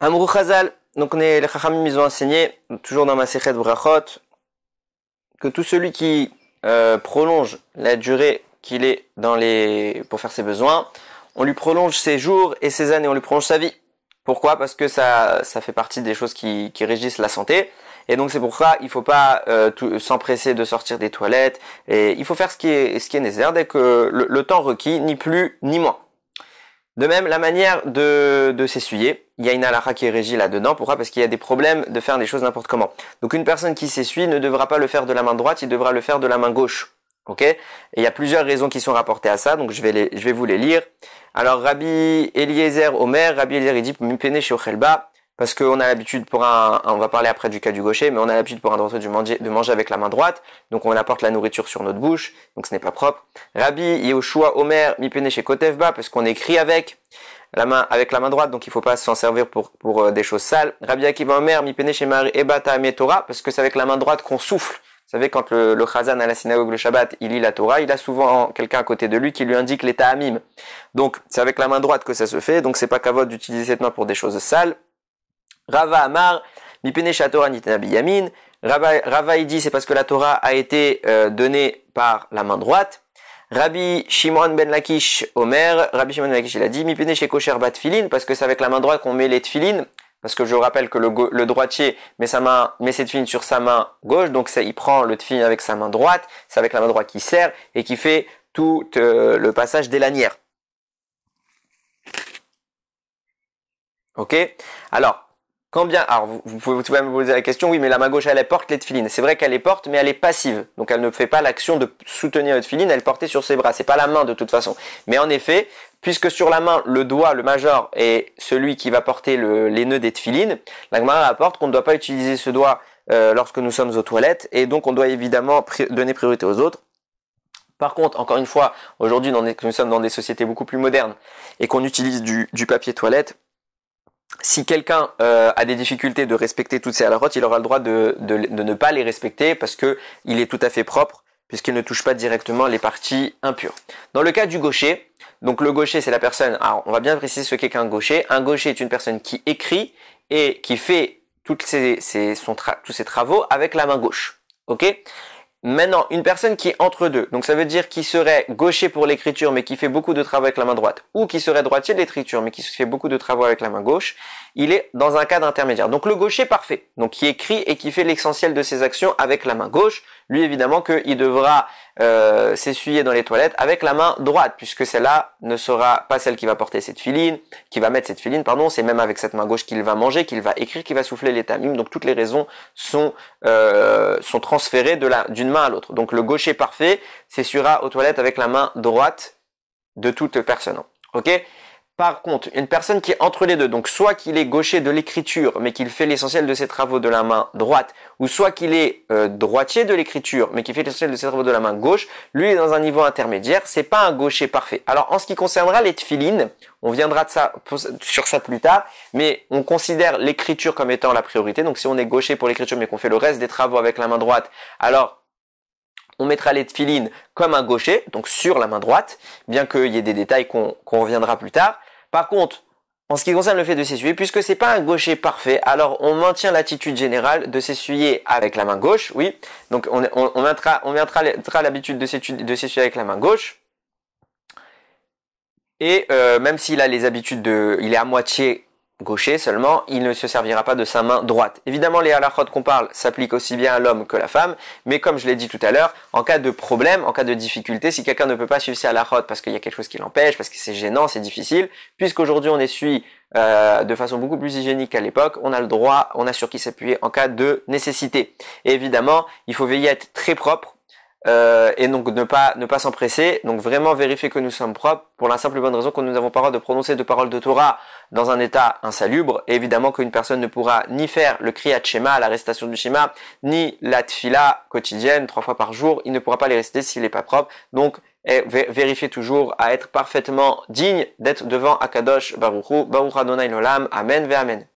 Amrou Chazal, donc les Chachamim ils ont enseigné, toujours dans ma Masechet Brachot, que tout celui qui prolonge la durée qu'il est pour faire ses besoins, on lui prolonge ses jours et ses années, on lui prolonge sa vie. Pourquoi? Parce que ça fait partie des choses qui régissent la santé. Et donc c'est pour ça il faut pas s'empresser de sortir des toilettes. Et il faut faire ce qui est nécessaire dès que le temps requis, ni plus ni moins. De même, la manière de s'essuyer, il y a une halakha qui est régie là-dedans. Pourquoi? Parce qu'il y a des problèmes de faire des choses n'importe comment. Donc une personne qui s'essuie ne devra pas le faire de la main droite, il devra le faire de la main gauche. Ok? Et il y a plusieurs raisons qui sont rapportées à ça, donc je vais vous les lire. Alors Rabbi Eliezer Omer, Rabbi Eliezer il dit Mipene Sheochelba, parce qu'on a l'habitude on va parler après du cas du gaucher, mais on a l'habitude pour un droitier de manger avec la main droite, donc on apporte la nourriture sur notre bouche, donc ce n'est pas propre. Rabbi Yehoshua Omer Mipene Shekotevba, parce qu'on écrit avec la main droite, donc il faut pas s'en servir pour des choses sales. Rabbi Akiva Omer Mipene Shemari Ebata Torah, parce que c'est avec la main droite qu'on souffle. Vous savez, quand le chazan à la synagogue le Shabbat, il lit la Torah, il a souvent quelqu'un à côté de lui qui lui indique les ta'amim. Donc, c'est avec la main droite que ça se fait, donc c'est pas kavod d'utiliser cette main pour des choses sales. Rava Amar, Mipene Shatora Nitna Biyamin. Rava il dit c'est parce que la Torah a été donnée par la main droite. Rabbi Shimon ben Lakish Omer, Rabbi Shimon ben Lakish il a dit Mipene Shekosher Bat Tfilin, parce que c'est avec la main droite qu'on met les tfilin. Parce que je rappelle que le droitier met ses tefilin sur sa main gauche, donc il prend le tefilin avec sa main droite, c'est avec la main droite qu'il serre et qui fait tout le passage des lanières. Ok? Alors vous pouvez me poser la question, oui, mais la main gauche, elle porte les tefilin. C'est vrai qu'elle les porte, mais elle est passive. Donc elle ne fait pas l'action de soutenir le tefilin, elle portait sur ses bras. C'est pas la main de toute façon. Mais en effet, puisque sur la main, le doigt, le major, est celui qui va porter les nœuds des tefilin, la Gemara rapporte qu'on ne doit pas utiliser ce doigt lorsque nous sommes aux toilettes, et donc on doit évidemment donner priorité aux autres. Par contre, encore une fois, aujourd'hui, nous sommes dans des sociétés beaucoup plus modernes, et qu'on utilise du papier toilette, si quelqu'un a des difficultés de respecter toutes ces halakhot, il aura le droit de ne pas les respecter parce que il est tout à fait propre puisqu'il ne touche pas directement les parties impures. Dans le cas du gaucher, donc le gaucher c'est la personne, alors on va bien préciser ce qu'est qu'un gaucher. Un gaucher est une personne qui écrit et qui fait tous ses travaux avec la main gauche. Ok? Maintenant, une personne qui est entre deux, donc ça veut dire qui serait gaucher pour l'écriture mais qui fait beaucoup de travaux avec la main droite, ou qui serait droitier de l'écriture mais qui fait beaucoup de travaux avec la main gauche, il est dans un cadre intermédiaire. Donc le gaucher parfait, donc qui écrit et qui fait l'essentiel de ses actions avec la main gauche, lui évidemment qu'il devra s'essuyer dans les toilettes avec la main droite, puisque celle-là ne sera pas celle qui va porter cette filine, qui va mettre cette filine, c'est même avec cette main gauche qu'il va manger, qu'il va écrire, qu'il va souffler les tamim, donc toutes les raisons sont transférées d'une main à l'autre. Donc le gaucher parfait s'essuiera aux toilettes avec la main droite de toute personne. Ok? Par contre, une personne qui est entre les deux, donc soit qu'il est gaucher de l'écriture, mais qu'il fait l'essentiel de ses travaux de la main droite, ou soit qu'il est droitier de l'écriture, mais qui fait l'essentiel de ses travaux de la main gauche, lui est dans un niveau intermédiaire, c'est pas un gaucher parfait. Alors en ce qui concernera les tefilin, on viendra sur ça plus tard, mais on considère l'écriture comme étant la priorité, donc si on est gaucher pour l'écriture, mais qu'on fait le reste des travaux avec la main droite, alors on mettra les tefilin comme un gaucher, donc sur la main droite, bien qu'il y ait des détails qu'on reviendra plus tard. Par contre, en ce qui concerne le fait de s'essuyer, puisque c'est pas un gaucher parfait, alors on maintient l'attitude générale de s'essuyer avec la main gauche, oui. Donc on mettra l'habitude de s'essuyer avec la main gauche. Et même s'il a les habitudes il est à moitié gaucher seulement, il ne se servira pas de sa main droite. Évidemment, les halakhot qu'on parle s'appliquent aussi bien à l'homme que à la femme, mais comme je l'ai dit tout à l'heure, en cas de problème, en cas de difficulté, si quelqu'un ne peut pas suivre ces halakhot parce qu'il y a quelque chose qui l'empêche, parce que c'est gênant, c'est difficile, puisqu'aujourd'hui on essuie de façon beaucoup plus hygiénique qu'à l'époque, on a le droit, on a sur qui s'appuyer en cas de nécessité. Et évidemment, il faut veiller à être très propre, et donc ne pas s'empresser, donc vraiment vérifier que nous sommes propres, pour la simple et bonne raison que nous n'avons pas le droit de prononcer de paroles de Torah dans un état insalubre, et évidemment qu'une personne ne pourra ni faire le kriyat shema, la récitation du shema, ni la tfila quotidienne 3 fois par jour, il ne pourra pas les réciter s'il n'est pas propre, donc vérifiez toujours à être parfaitement digne d'être devant Akadosh Baruch Hu, Baruch Adonai Olam, Amen ve Amen.